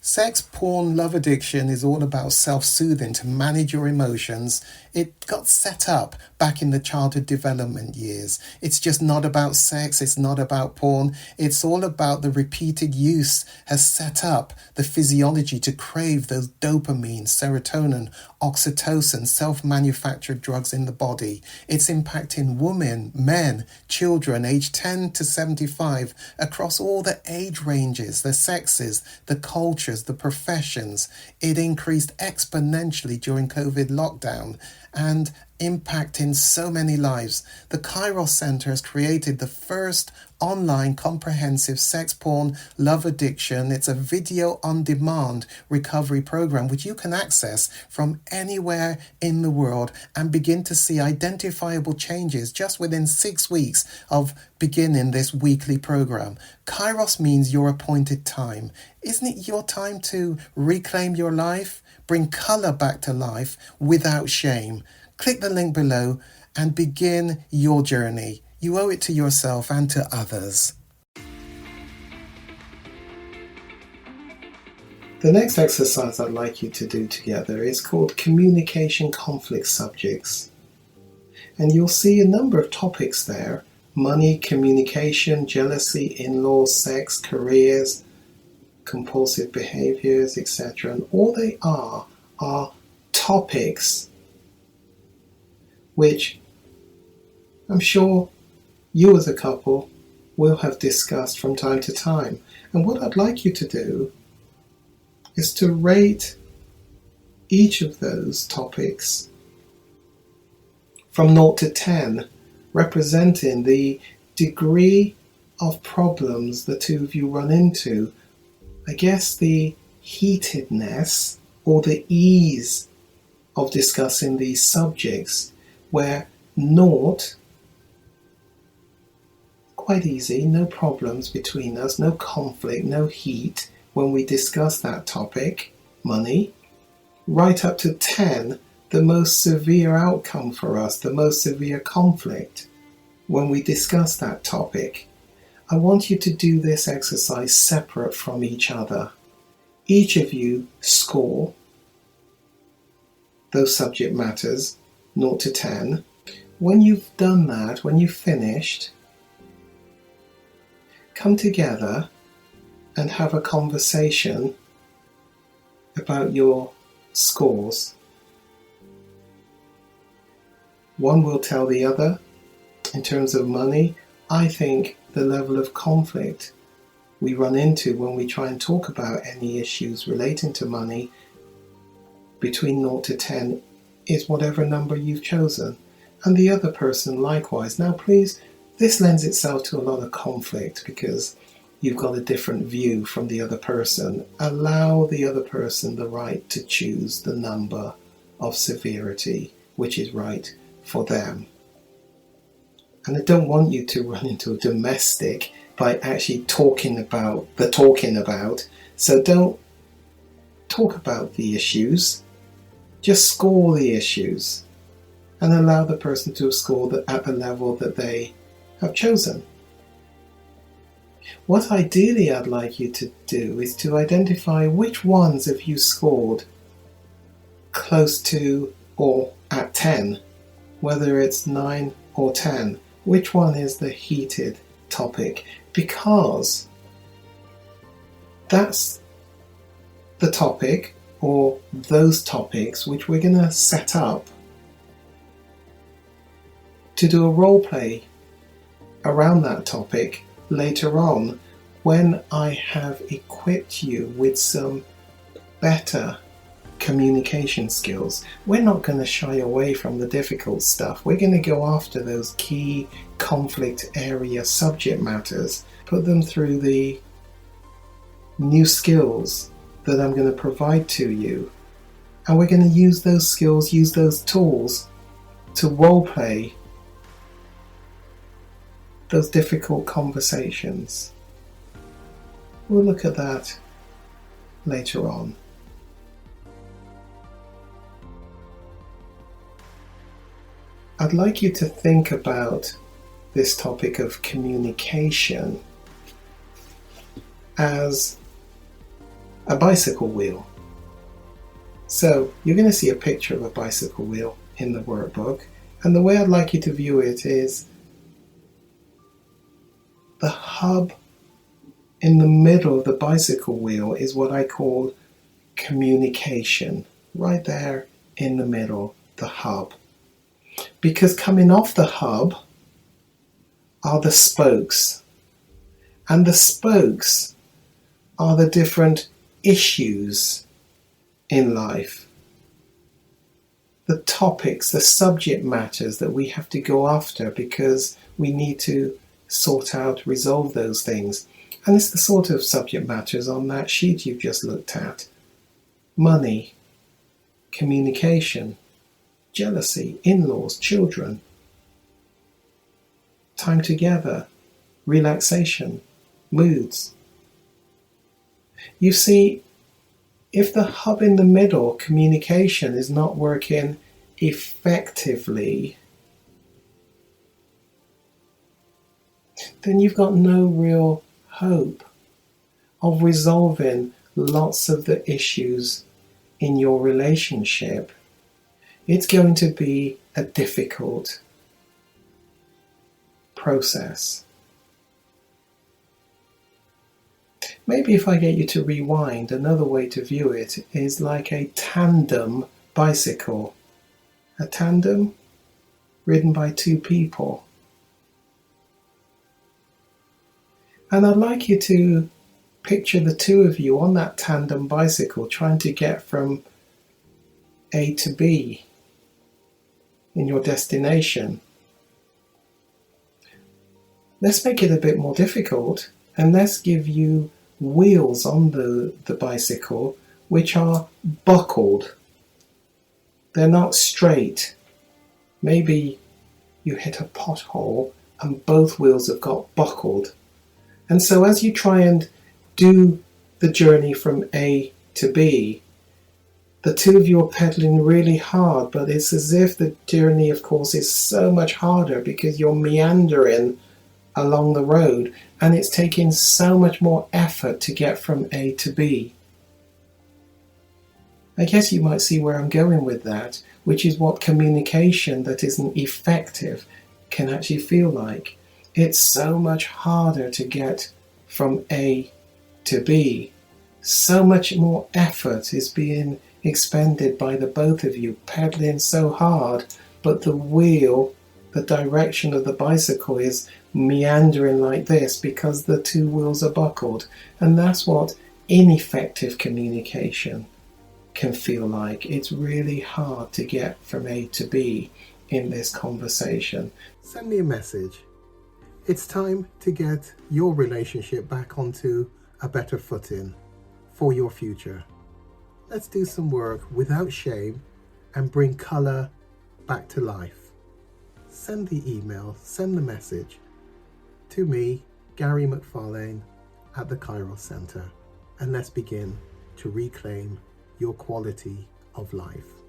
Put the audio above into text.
Sex, porn, love addiction is all about self-soothing to manage your emotions. It got set up back in the childhood development years. It's just not about sex. It's not about porn. It's all about the repeated use has set up the physiology to crave those dopamine, serotonin, oxytocin, self-manufactured drugs in the body. It's impacting women, men, children aged 10 to 75 across all the age ranges, the sexes, the cultures, the professions. It increased exponentially during COVID lockdown and impacting so many lives. The Kairos Center has created the first online comprehensive sex, porn, love addiction. It's a video on demand recovery program which you can access from anywhere in the world and begin to see identifiable changes just within 6 weeks of beginning this weekly program. Kairos means your appointed time. Isn't it your time to reclaim your life? Bring color back to life without shame. Click the link below and begin your journey. You owe it to yourself and to others. The next exercise I'd like you to do together is called Communication Conflict Subjects. And you'll see a number of topics there: money, communication, jealousy, in-laws, sex, careers, compulsive behaviors, etc. And all they are topics which I'm sure you as a couple will have discussed from time to time. And what I'd like you to do is to rate each of those topics from 0 to 10, representing the degree of problems the two of you run into. I guess the heatedness or the ease of discussing these subjects, where 0, quite easy, no problems between us, no conflict, no heat when we discuss that topic, money, right up to 10, the most severe outcome for us, the most severe conflict when we discuss that topic. I want you to do this exercise separate from each other. Each of you score those subject matters 0 to 10. When you've done that, when you've finished, come together and have a conversation about your scores. One will tell the other, in terms of money, I think the level of conflict we run into when we try and talk about any issues relating to money between 0 to 10 is whatever number you've chosen. And the other person likewise. Now please, this lends itself to a lot of conflict because you've got a different view from the other person. Allow the other person the right to choose the number of severity which is right for them. And I don't want you to run into a domestic by actually talking about the talking about. So don't talk about the issues. Just score the issues and allow the person to score that at the level that they have chosen. What ideally I'd like you to do is to identify which ones have you scored close to or at 10, whether it's 9 or 10. Which one is the heated topic? Because that's the topic or those topics which we're going to set up to do a role play around that topic later on when I have equipped you with some better communication skills. We're not going to shy away from the difficult stuff. We're going to go after those key conflict area subject matters, put them through the new skills that I'm going to provide to you, and we're going to use those skills, use those tools to role play those difficult conversations. We'll look at that later on. I'd like you to think about this topic of communication as a bicycle wheel. So you're going to see a picture of a bicycle wheel in the workbook, and the way I'd like you to view it is the hub in the middle of the bicycle wheel is what I call communication. Right there in the middle, the hub. Because coming off the hub are the spokes. And the spokes are the different issues in life. The topics, the subject matters that we have to go after because we need to sort out, resolve those things. And it's the sort of subject matters on that sheet you've just looked at. Money, communication, jealousy, in-laws, children, time together, relaxation, moods. You see, if the hub in the middle, communication, is not working effectively, then you've got no real hope of resolving lots of the issues in your relationship. It's going to be a difficult process. Maybe if I get you to rewind, another way to view it is like a tandem bicycle. A tandem ridden by two people. And I'd like you to picture the two of you on that tandem bicycle trying to get from A to B in your destination. Let's make it a bit more difficult and let's give you wheels on the bicycle which are buckled. They're not straight. Maybe you hit a pothole and both wheels have got buckled. And so as you try and do the journey from A to B, the two of you are pedaling really hard, but it's as if the journey, of course, is so much harder because you're meandering along the road and it's taking so much more effort to get from A to B. I guess you might see where I'm going with that, which is what communication that isn't effective can actually feel like. It's so much harder to get from A to B. So much more effort is being expended by the both of you, pedaling so hard, but the wheel, the direction of the bicycle is meandering like this because the two wheels are buckled. And that's what ineffective communication can feel like. It's really hard to get from A to B in this conversation. Send me a message. It's time to get your relationship back onto a better footing for your future. Let's do some work without shame and bring colour back to life. Send the email, send the message to me, Gary McFarlane, at the Kairos Centre, and let's begin to reclaim your quality of life.